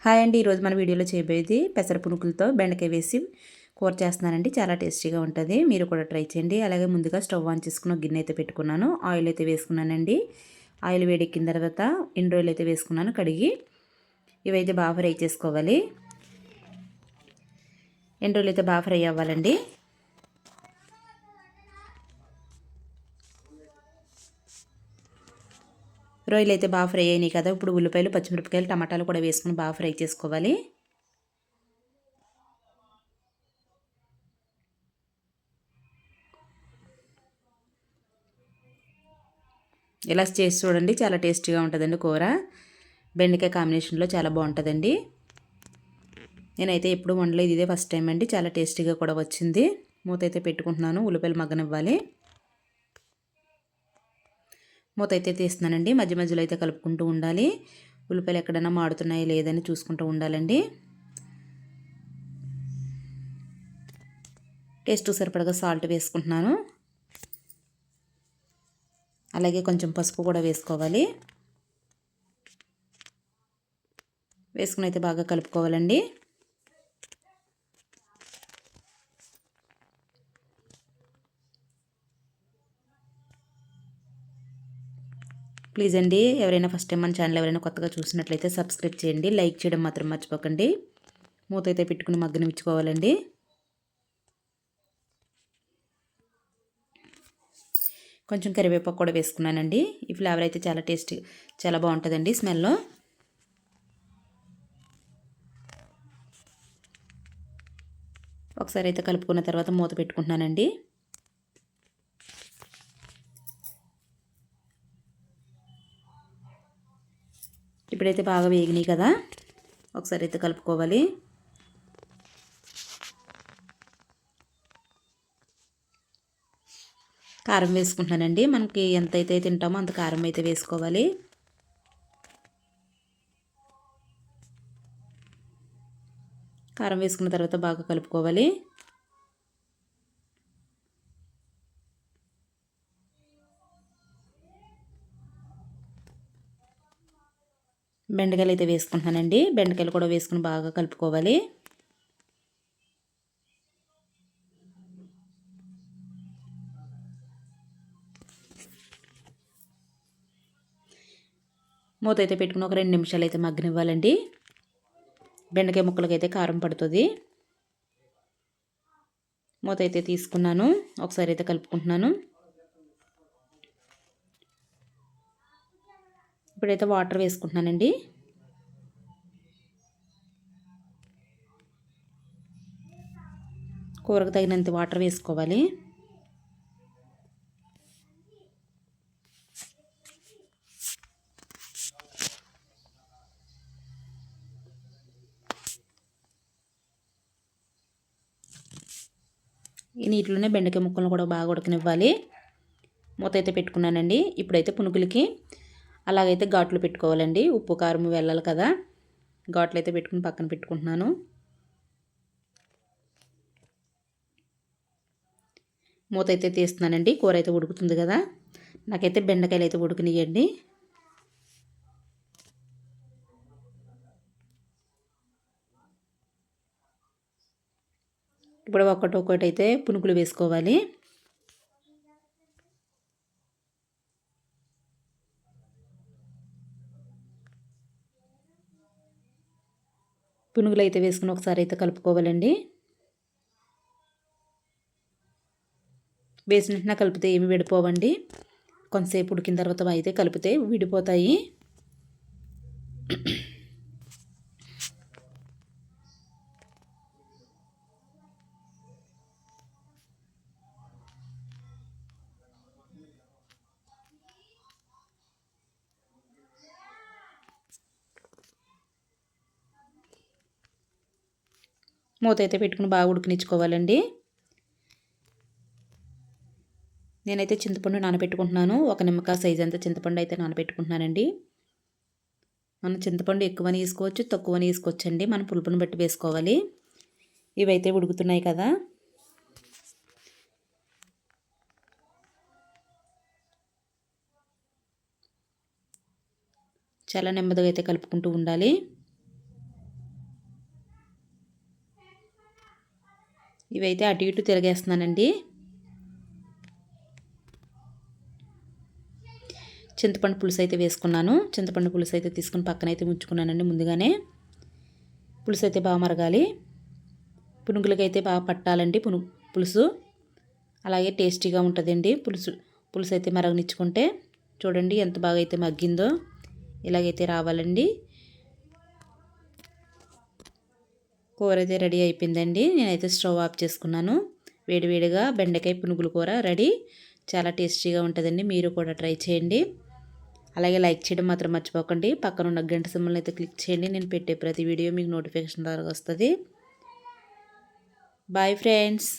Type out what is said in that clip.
Hi అండి, ఈరోజు మన వీడియోలో చేయబోయేది పెసర పునుకులతో బెండకాయ వేసి కూర చేస్తున్నానండి. చాలా టేస్టీగా ఉంటుంది, మీరు కూడా ట్రై చేయండి. అలాగే ముందుగా స్టవ్ ఆన్ చేసుకుని ఒక గిన్నె అయితే పెట్టుకున్నాను, ఆయిల్ అయితే వేసుకున్నానండి. ఆయిల్ వేడెక్కిన తర్వాత ఎండు అయితే వేసుకున్నాను కడిగి. ఇవైతే బాగా ఫ్రై చేసుకోవాలి. ఎండు అయితే బాగా ఫ్రై అవ్వాలండి. రొయ్యలు అయితే బాగా ఫ్రై అయినాయి కదా, ఇప్పుడు ఉల్లిపాయలు, పచ్చిమిరపకాయలు, టమాటాలు కూడా వేసుకుని బాగా ఫ్రై చేసుకోవాలి. ఇలా చేసి చూడండి, చాలా టేస్టీగా ఉంటుందండి కూర. బెండకాయ కాంబినేషన్లో చాలా బాగుంటుందండి. నేనైతే ఎప్పుడు వండలేదు, ఇదే ఫస్ట్ టైం అండి. చాలా టేస్టీగా కూడా వచ్చింది. మూత అయితే పెట్టుకుంటున్నాను, ఉల్లిపాయలు మగ్గనివ్వాలి. మూత అయితే తీస్తున్నానండి. మధ్య మధ్యలో అయితే కలుపుకుంటూ ఉండాలి. ఉల్లిపాయలు ఎక్కడైనా మాడుతున్నాయి లేదని చూసుకుంటూ ఉండాలండి. టేస్ట్ సరిపడగా సాల్ట్ వేసుకుంటున్నాను. అలాగే కొంచెం పసుపు కూడా వేసుకోవాలి. వేసుకుని అయితే బాగా కలుపుకోవాలండి. ప్లీజ్ అండి, ఎవరైనా ఫస్ట్ టైం మన ఛానల్ ఎవరైనా కొత్తగా చూసినట్లయితే సబ్స్క్రైబ్ చేయండి, లైక్ చేయడం మాత్రం మర్చిపోకండి. మూత అయితే పెట్టుకుని మగ్గనిచ్చుకోవాలండి. కొంచెం కరివేపాకు కూడా వేసుకున్నానండి. ఈ ఫ్లేవర్ అయితే చాలా బాగుంటుందండి స్మెల్. ఒకసారి అయితే కలుపుకున్న తర్వాత మూత పెట్టుకుంటున్నానండి. ఇప్పుడైతే బాగా వేగినాయి కదా, ఒకసారి అయితే కలుపుకోవాలి. కారం వేసుకుంటున్నానండి. మనకి ఎంతైతే తింటామో అంత కారం అయితే వేసుకోవాలి. కారం వేసుకున్న తర్వాత బాగా కలుపుకోవాలి. బెండకాయలు అయితే వేసుకుంటున్నానండి. బెండకాయలు కూడా వేసుకుని బాగా కలుపుకోవాలి. మూత అయితే పెట్టుకుని ఒక 2 నిమిషాలు అయితే మగ్గనివ్వాలండి. బెండకాయ ముక్కలకైతే కారం పడుతుంది. మూత అయితే తీసుకున్నాను, ఒకసారి అయితే కలుపుకుంటున్నాను. ఇప్పుడైతే వాటర్ వేసుకుంటున్నానండి. కూరకు తగినంత వాటర్ వేసుకోవాలి. ఈ నీటిలోనే బెండకాయ ముక్కలను కూడా బాగా ఉడకనివ్వాలి. మూత అయితే పెట్టుకున్నానండి. ఇప్పుడైతే పునుగులకి అలాగైతే ఘాట్లు పెట్టుకోవాలండి. ఉప్పు కారం వెళ్ళాలి కదా, ఘాట్లు అయితే పెట్టుకుని పక్కన పెట్టుకుంటున్నాను. మూత అయితే తీస్తున్నానండి. కూర అయితే ఉడుకుతుంది కదా, నాకైతే బెండకాయలు అయితే ఉడికినాయండి. ఇప్పుడు ఒక్కొక్కటి అయితే పునుగులు వేసుకోవాలి. పునుగులు అయితే వేసుకుని ఒకసారి అయితే కలుపుకోవాలండి. వేసిన వెంటనే కలిపితే ఏమి విడిపోవండి. కొంతసేపు ఉడికిన తర్వాత అయితే కలిపితే విడిపోతాయి. మూత అయితే పెట్టుకుని బాగా ఉడికినిచ్చుకోవాలండి. నేనైతే చింతపండు నానబెట్టుకుంటున్నాను. ఒక నిమ్మకాయ సైజ్ అంతా చింతపండు అయితే నానబెట్టుకుంటున్నానండి. మనం చింతపండు ఎక్కువని వేసుకోవచ్చు, తక్కువని వేసుకోవచ్చండి. మనం పులుపుని బట్టి వేసుకోవాలి. ఇవైతే ఉడుకుతున్నాయి కదా, చాలా నెమ్మదిగా అయితే కలుపుకుంటూ ఉండాలి. ఇవైతే అటు ఇటు తిరగేస్తున్నానండి. చింతపండు పులుసు అయితే వేసుకున్నాను. చింతపండు పులుసు అయితే తీసుకుని పక్కనైతే ఉంచుకున్నానండి ముందుగానే. పులుసు అయితే బాగా మరగాలి. పునుగులకైతే బాగా పట్టాలండి పులుసు. అలాగే టేస్టీగా ఉంటుందండి పులుసు అయితే మరగనిచ్చుకుంటే. చూడండి ఎంత బాగా అయితే మగ్గిందో. ఇలాగైతే రావాలండి. కూర అయితే రెడీ అయిపోయిందండి. నేనైతే స్టవ్ ఆఫ్ చేసుకున్నాను. వేడివేడిగా బెండకాయ పునుగుల కూర రెడీ. చాలా టేస్టీగా ఉంటుందండి. మీరు కూడా ట్రై చేయండి. అలాగే లైక్ చేయడం మాత్రం మర్చిపోకండి. పక్కన ఉన్న గంట సింబల్ని అయితే క్లిక్ చేయండి. నేను పెట్టే ప్రతి వీడియో మీకు నోటిఫికేషన్ ద్వారా వస్తుంది. Bye friends.